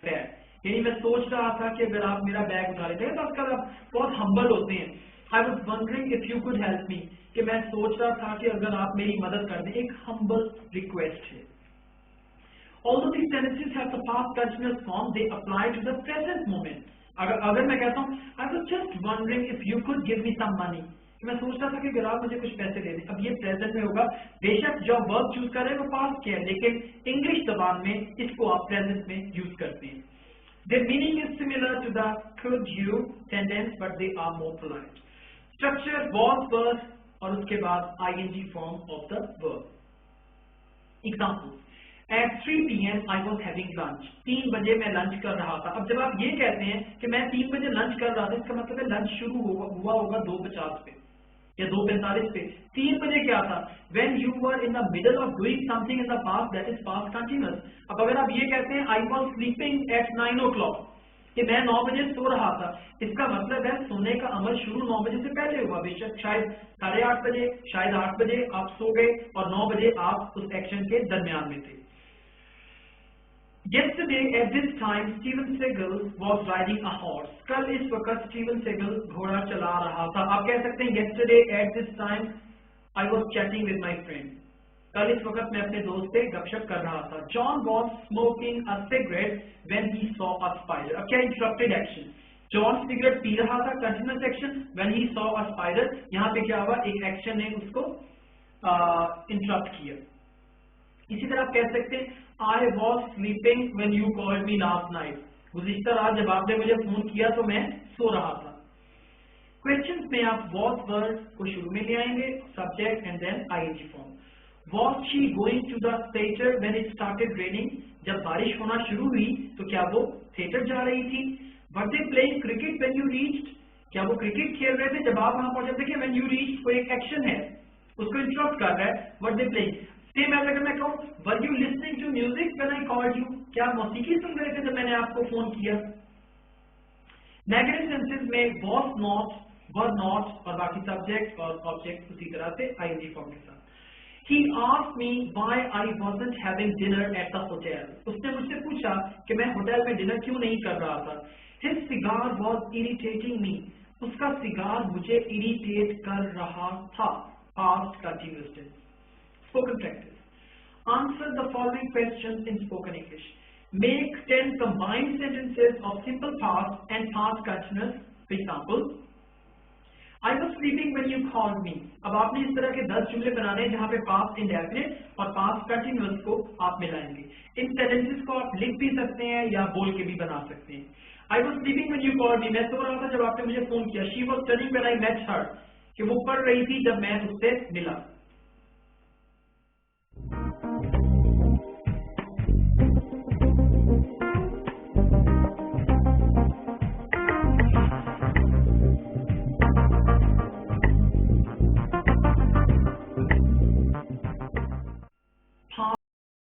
यानी मैं सोच रहा था कि अगर आप मेरा बैग उठा लेते हैं तो आजकल आप बहुत हम्बल होते हैं। I was wondering if you could help me, कि मैं सोच रहा था कि अगर आप मेरी मदद कर दें, एक हम्बल रिक्वेस्ट है। Although these sentences have the past continuous form, they apply to the present moment. अगर मैं कहता हूँ I was just wondering if you could give me some money, मैं सोच रहा था कि अगर आप मुझे कुछ पैसे दे दें, अब ये प्रेजेंट में होगा। बेशक जो वर्ब चूज कर रहे हैं वो पास्ट के है, लेकिन इंग्लिश जबान में इसको आप प्रेजेंट में यूज करते हैं। Their meaning is similar to the could you sentence, but they are more polite. Structure was verb और उसके बाद ing form of the verb. Example: At 3 PM I was having lunch. 3 बजे मैं lunch कर रहा था। अब जब आप ये कहते हैं कि मैं 3 बजे लंच कर रहा था, इसका मतलब है लंच शुरू हुआ होगा 2:50 पे या 2:45 पे। 3 बजे क्या था? When you were in the middle of doing something in the past, that is past continuous. अब अगर आप ये कहते हैं I was sleeping at 9 o'clock, कि मैं 9 बजे सो रहा था, इसका मतलब है सोने का अमल शुरू 9 बजे से पहले हुआ। बेशक शायद 8:30 बजे, शायद 8 बजे आप सो गए और 9 बजे आप उस एक्शन के दरमियान में थे। Yesterday at this time Steven Seagal was riding a horse. कल इस वक्त स्टीवन सेगल घोड़ा चला रहा था। आप कह सकते हैं yesterday at this time I was chatting with my friend. कल इस वक्त मैं अपने दोस्त से गपशप कर रहा था। John was smoking a cigarette when he saw a spider. अब क्या interrupted action? John cigarette P रहा था, continuous action. When he saw a spider, यहाँ पे क्या हुआ? एक एक्शन ने उसको इंटरप्ट किया। इसी तरह आप कह सकते हैं I was sleeping when you called me last night. गुज़िश्ता रात जब आपने मुझे फोन किया तो मैं सो रहा था। क्वेश्चंस में आप was verb को शुरू में ले आएंगे, subject and then ing form. Was she going to the theater when it started raining? जब बारिश होना शुरू हुई तो क्या वो थिएटर जा रही थी? Were they playing cricket when you reached? क्या वो क्रिकेट खेल रहे थे जब आप वहां पहुंचे? देखिए when you reached कोई एक एक्शन है, उसको इंटरप्ट कर रहा है। Were they playing? सेम ऐसा अगर मैं कहूँ were you listening to music when I called you, क्या आप मौसीकी सुन रहे थे जब मैंने आपको फोन किया? नेगेटिव सेंसेस में was not, were not और बाकी सब्जेक्ट और ऑब्जेक्ट उसी तरह से ing फॉर्म के साथ। He asked me why I wasn't having dinner at the hotel. उसने मुझसे पूछा कि मैं होटल में डिनर क्यों नहीं कर रहा था। His cigar was irritating me. उसका सिगार मुझे इरिटेट कर रहा था। Past continuous tense. Spoken practice. Answer the following questions in spoken English. Make 10 combined sentences of simple past and past continuous. For example, I was sleeping when you called me. अब आपने इस तरह के 10 जुमले बनाने हैं जहां पे past indefinite और past continuous को आप मिलाएंगे। इन sentences को आप लिख भी सकते हैं या बोल के भी बना सकते हैं। I was sleeping when you called me. मैं सो रहा था जब आपने मुझे फोन किया। She was studying when I met her. कि वो पढ़ रही थी जब मैं उससे मिला।